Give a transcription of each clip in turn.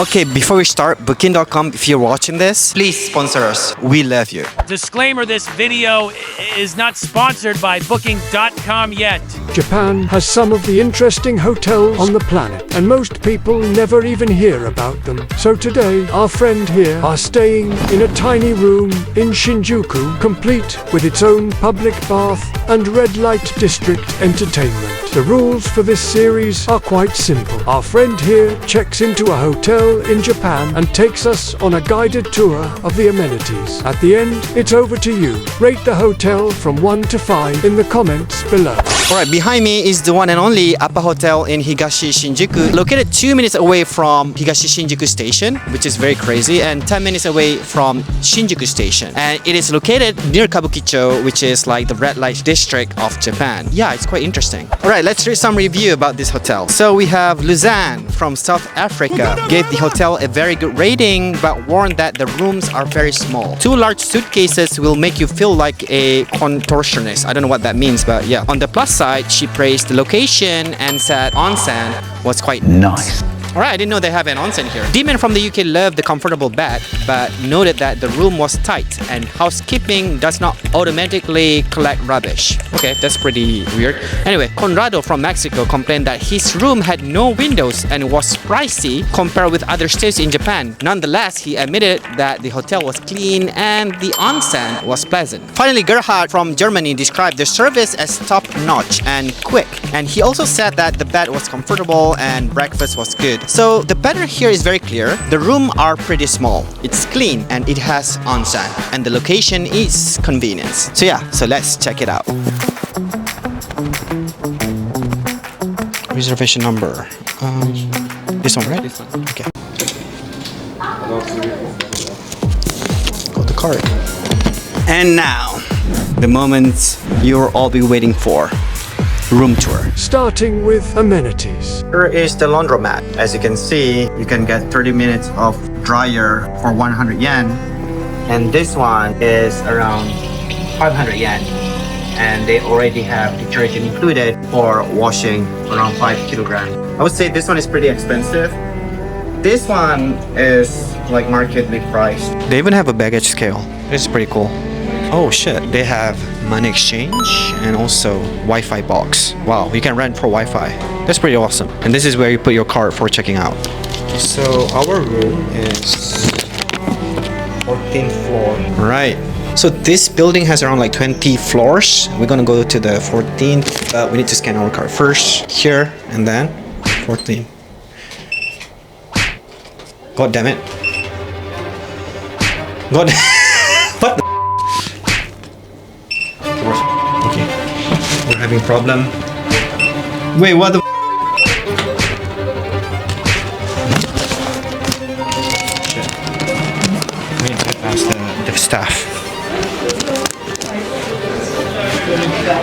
Okay, before we start, Booking.com, if you're watching this, please sponsor us. We love you. Disclaimer, this video is not sponsored by Booking.com yet. Japan has some of the interesting hotels on the planet, and most people never even hear about them. So today, our friend here are staying in a tiny room in Shinjuku, complete with its own public bath and red light district entertainment. The rules for this series are quite simple. Our friend here checks into a hotel in Japan and takes us on a guided tour of the amenities. At the end, it's over to you. Rate the hotel from 1 to 5 in the comments below. Alright, behind me is the one and only Appa Hotel in Higashi Shinjuku, located 2 minutes away from Higashi Shinjuku Station, which is very crazy, and 10 minutes away from Shinjuku Station. And it is located near Kabukicho, which is like the red light district of Japan. Yeah, it's quite interesting. Alright, let's read some review about this hotel. So we have Luzanne from South Africa, gave the hotel a very good rating, but warned that the rooms are very small. 2 large suitcases will make you feel like a contortionist. I don't know what that means, but yeah. On the plus side, she praised the location and said Onsen was quite nice. Alright, I didn't know they have an onsen here. Demon from the UK loved the comfortable bed, but noted that the room was tight and housekeeping does not automatically collect rubbish. Okay, that's pretty weird. Anyway, Conrado from Mexico complained that his room had no windows and was pricey compared with other stays in Japan. Nonetheless, he admitted that the hotel was clean and the onsen was pleasant. Finally, Gerhard from Germany described the service as top-notch and quick. And he also said that the bed was comfortable and breakfast was good. So the pattern here is very clear. The rooms are pretty small. It's clean and it has onsen. And the location is convenience. So yeah, so let's check it out. Reservation number. This one, right? This one. Okay. Got the card. And now, the moment you'll all be waiting for. Room tour. Starting with amenities. Here is the laundromat. As you can see, you can get 30 minutes of dryer for 100 yen. And this one is around 500 yen. And they already have detergent included for washing around 5 kilograms. I would say this one is pretty expensive. This one is like markedly priced. They even have a baggage scale. This is pretty cool. Oh shit, they have money exchange and also Wi-Fi box. Wow, you can rent for Wi-Fi. That's pretty awesome. And this is where you put your card for checking out. So our room is 14th floor. Right. So this building has around like 20 floors. We're gonna go to the 14th, but we need to scan our card first. Here and then 14. God damn it. God. What the? Okay. We're having problem. Wait, what the? Shit. We need to ask the staff.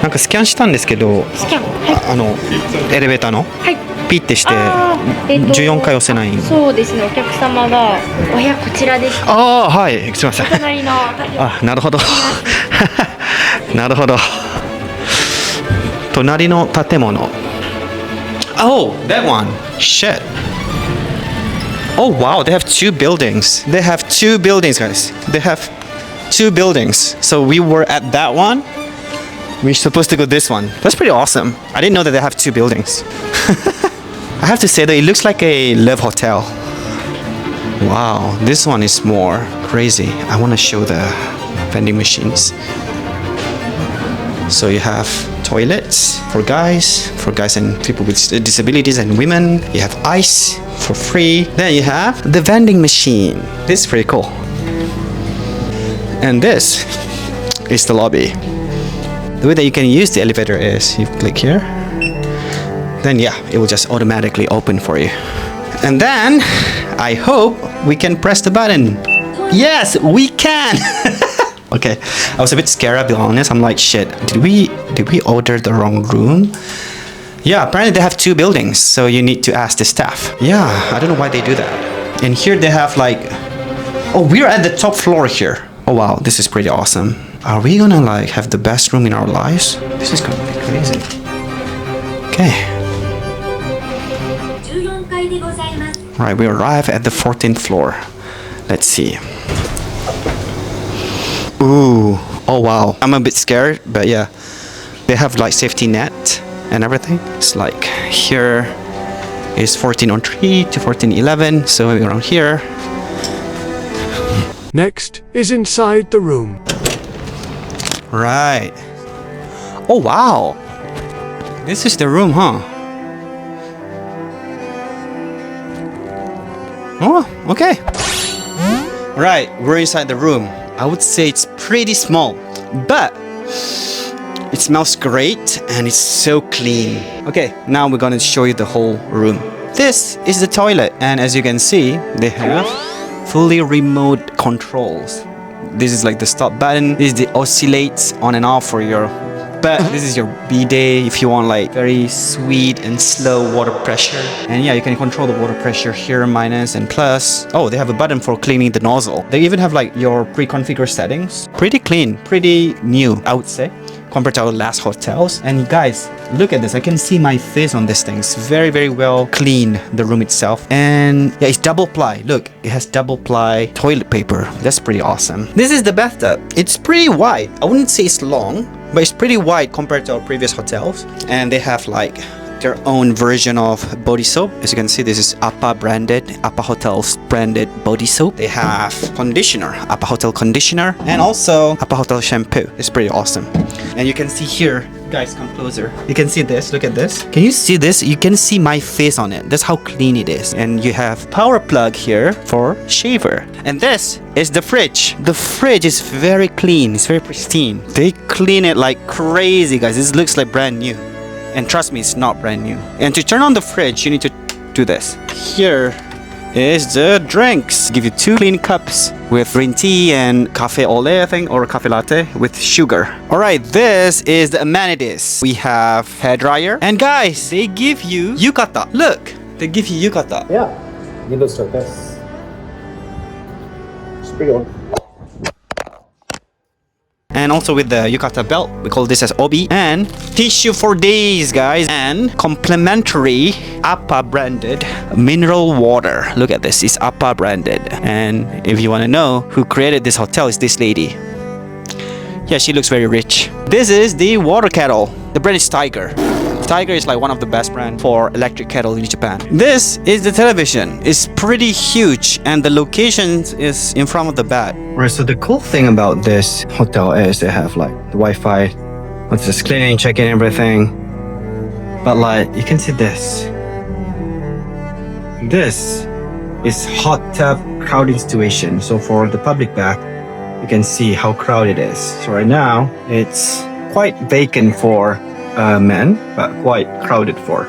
なんかスキャンしたんですけど、スキャン、はい、エレベーターの、はい、ピッてして14回押せない。そうですね、お客様がお部屋こちらです。ああ、はい、すみません。隣の。あ、なるほど。なるほど。隣の建物。Oh, that one. Shit. Oh wow, they have 2 buildings. They have 2 buildings, guys. They have 2 buildings. So we were at that one. We're supposed to go this one. That's pretty awesome. I didn't know that they have 2 buildings. I have to say that it looks like a live hotel. Wow, this one is more crazy. I want to show the vending machines. So you have toilets for guys and people with disabilities and women. You have ice for free. Then you have the vending machine. This is pretty cool. And this is the lobby. The way that you can use the elevator is you click here. Then yeah, it will just automatically open for you. And then I hope we can press the button. Yes, we can. Okay, I was a bit scared, I'll be honest. I'm like, shit, did we order the wrong room? Yeah, apparently they have 2 buildings, so you need to ask the staff. Yeah, I don't know why they do that. And here they have like, oh, we're at the top floor here. Oh wow, this is pretty awesome. Are we gonna like have the best room in our lives? This is gonna be crazy. Okay. Right, we arrive at the 14th floor. Let's see. Ooh, oh wow. I'm a bit scared, but yeah. They have like safety net and everything. It's like here is 1403 to 1411, so maybe around here. Next is inside the room. Right. Oh wow. This is the room, huh? Oh, okay. Right, we're inside the room. I would say it's pretty small, but it smells great and it's so clean. Okay, now we're gonna show you the whole room. This is the toilet, and as you can see, they have fully remote controls. This is like the stop button. This is the oscillates on and off for your bed. This is your bidet if you want like very sweet and slow water pressure. And yeah, you can control the water pressure here, minus and plus. Oh, they have a button for cleaning the nozzle. They even have like your pre-configured settings. Pretty clean, pretty new, I would say, compared to our last hotels. And guys, look at this. I can see my face on this thing. It's very, very well clean, the room itself. And yeah, it's double ply. Look, it has double ply toilet paper. That's pretty awesome. This is the bathtub. It's pretty wide. I wouldn't say it's long, but it's pretty wide compared to our previous hotels. And they have like their own version of body soap. As you can see, this is Appa branded, Appa Hotels branded body soap. They have conditioner, Appa Hotel conditioner, and also Appa Hotel shampoo. It's pretty awesome. And you can see here, guys, come closer. You can see this, look at this. Can you see this? You can see my face on it. That's how clean it is. And you have power plug here for shaver. And this is the fridge. The fridge is very clean. It's very pristine. They clean it like crazy, guys. This looks like brand new. And trust me, it's not brand new. And to turn on the fridge, you need to do this. Here is the drinks. Give you 2 clean cups with green tea and cafe au lait, I think, or cafe latte with sugar. All right, this is the amenities. We have hair dryer. And guys, they give you yukata. Look, they give you yukata. Yeah, it looks like this. It's pretty old. And also with the yukata belt, we call this as obi. And tissue for days, guys. And complimentary Appa branded mineral water. Look at this, it's Appa branded. And if you want to know who created this hotel, is this lady. Yeah, she looks very rich. This is the water kettle. The brand is Tiger. Tiger is like one of the best brands for electric kettle in Japan. This is the television. It's pretty huge and the location is in front of the bed. Right, so the cool thing about this hotel is they have like the Wi-Fi, it's just cleaning, checking everything. But like, you can see this. This is hot tub crowding situation. So for the public bath, you can see how crowded it is. So right now, it's quite vacant for men, but quite crowded for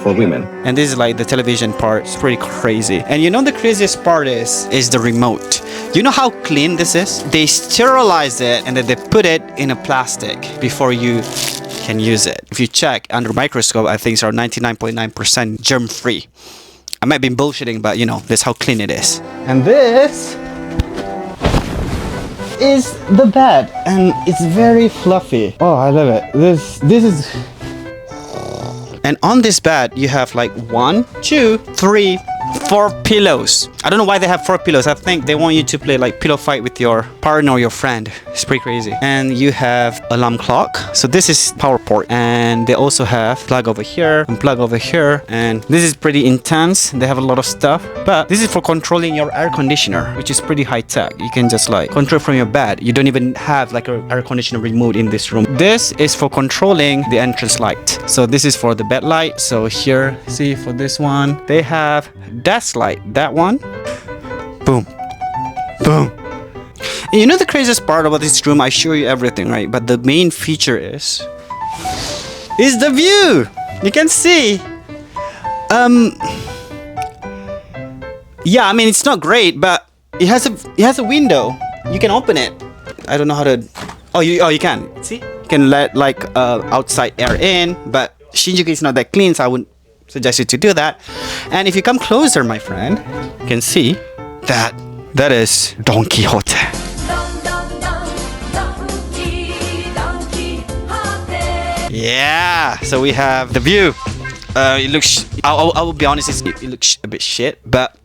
women. And this is like the television part. It's pretty crazy. And you know the craziest part is the remote. You know how clean this is? They sterilize it and then they put it in a plastic before you can use it. If you check under microscope, I think it's around 99.9% germ free. I might be bullshitting, but you know, that's how clean it is. And this is the bed, and it's very fluffy. Oh, I love it. This is. And on this bed, you have like 1, 2, 3, 4 pillows. I don't know why they have 4 pillows. I think they want you to play like pillow fight with your partner or your friend. It's pretty crazy. And you have alarm clock. So this is power port. And they also have plug over here and plug over here. And this is pretty intense. They have a lot of stuff. But this is for controlling your air conditioner, which is pretty high tech. You can just like control from your bed. You don't even have like an air conditioner remote in this room. This is for controlling the entrance light. So this is for the bed light. So here, see for this one, they have desk light. That one. Boom. Boom. And you know the craziest part about this room? I show you everything, right? But the main feature is the view. You can see. Yeah, I mean it's not great, but it has a window. You can open it. I don't know how to. Oh, you can. See? You can let like outside air in, but Shinjuku is not that clean, so I wouldn't suggest you to do that. And if you come closer, my friend, you can see that is Don Quixote. Yeah, so we have the view. It looks. I will be honest. It looks a bit shit, but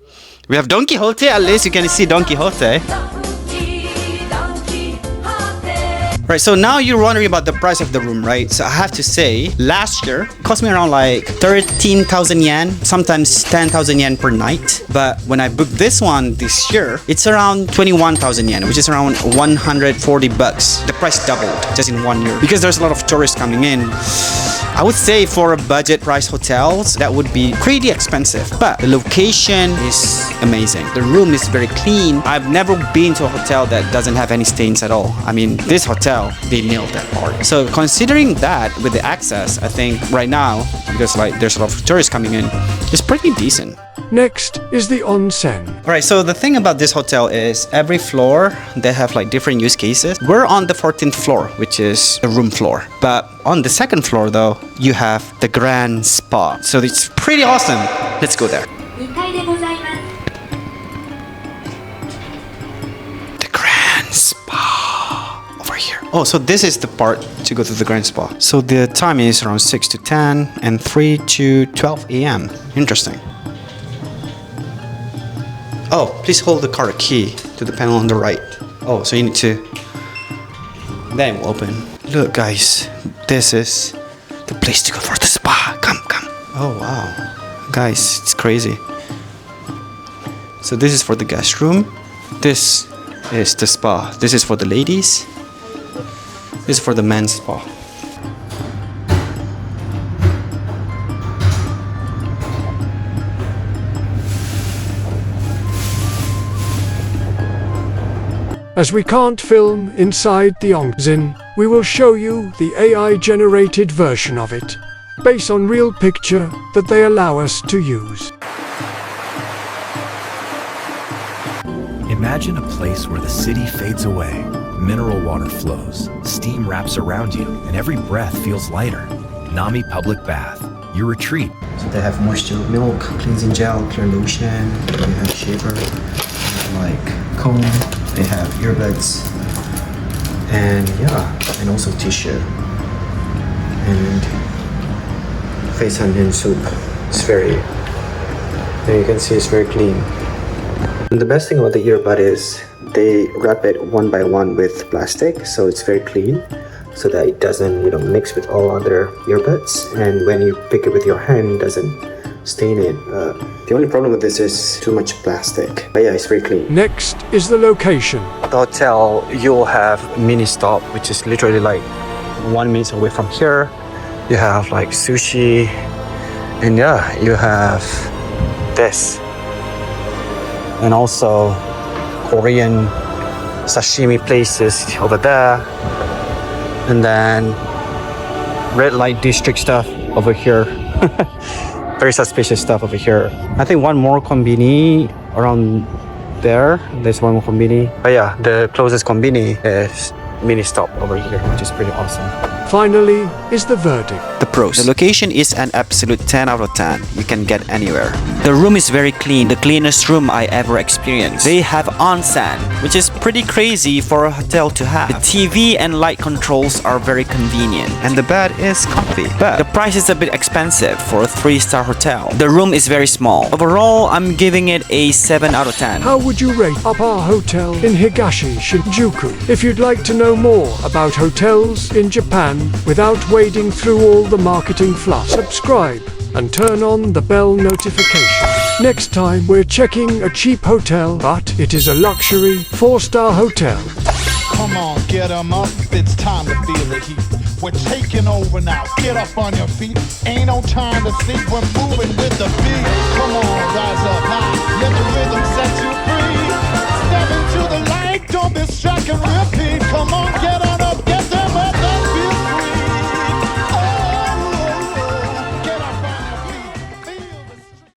we have Don Quixote. At least you can see Don Quixote. Right, so now you're wondering about the price of the room, right? So I have to say, last year it cost me around like 13,000 yen, sometimes 10,000 yen per night. But when I booked this one this year, it's around 21,000 yen, which is around 140 bucks. The price doubled just in 1 year because there's a lot of tourists coming in. I would say for a budget price hotels, that would be pretty expensive, but the location is amazing. The room is very clean. I've never been to a hotel that doesn't have any stains at all. I mean, this hotel, they nailed that part. So considering that with the access, I think right now, because like there's a lot of tourists coming in, it's pretty decent. Next is the onsen. Alright, so the thing about this hotel is every floor, they have like different use cases. We're on the 14th floor, which is the room floor. But on the second floor though, you have the grand spa. So it's pretty awesome. Let's go there. The grand spa over here. Oh, so this is the part to go to the grand spa. So the time is around 6 to 10 and 3 to 12 a.m. Interesting. Oh, please hold the car key to the panel on the right. Oh, so you need to... Then it will open. Look guys, this is the place to go for the spa. Come. Oh wow. Guys, it's crazy. So this is for the guest room. This is the spa. This is for the ladies. This is for the men's spa. As we can't film inside the onsen, we will show you the AI-generated version of it, based on real picture that they allow us to use. Imagine a place where the city fades away, mineral water flows, steam wraps around you, and every breath feels lighter. Nami Public Bath, your retreat. So they have moisture milk, cleansing gel, clear lotion, they have shaver, like comb, they have earbuds, and yeah, and also tissue, and face and hand soap. It's very, and you can see it's very clean. And the best thing about the earbud is they wrap it one by one with plastic, so it's very clean, so that it doesn't, mix with all other earbuds, and when you pick it with your hand, it doesn't stain it. The only problem with this is too much plastic, but yeah, it's very clean. Next is the location. The hotel, you'll have mini stop, which is literally like 1 minute away from here. You have like sushi, and yeah, you have this, and also Korean sashimi places over there, and then red light district stuff over here. Very suspicious stuff over here. I think one more kombini around there. There's one more kombini. But yeah, the closest kombini is mini stop over here, which is pretty awesome. Finally is the verdict. The pros. The location is an absolute 10 out of 10. You can get anywhere. The room is very clean, the cleanest room I ever experienced. They have onsen, which is pretty crazy for a hotel to have. The TV and light controls are very convenient, and the bed is comfy. But the price is a bit expensive for a 3-star hotel. The room is very small. Overall, I'm giving it a 7 out of 10. How would you rate our hotel in Higashi Shinjuku? If you'd like to know more about hotels in Japan without wading through all the marketing fluff, subscribe and turn on the bell notification. Next time we're checking a cheap hotel, but it is a luxury 4-star hotel. Come on, get 'em up, it's time to feel the heat. We're taking over now, get up on your feet. Ain't no time to think, we're moving with the beat. Come on,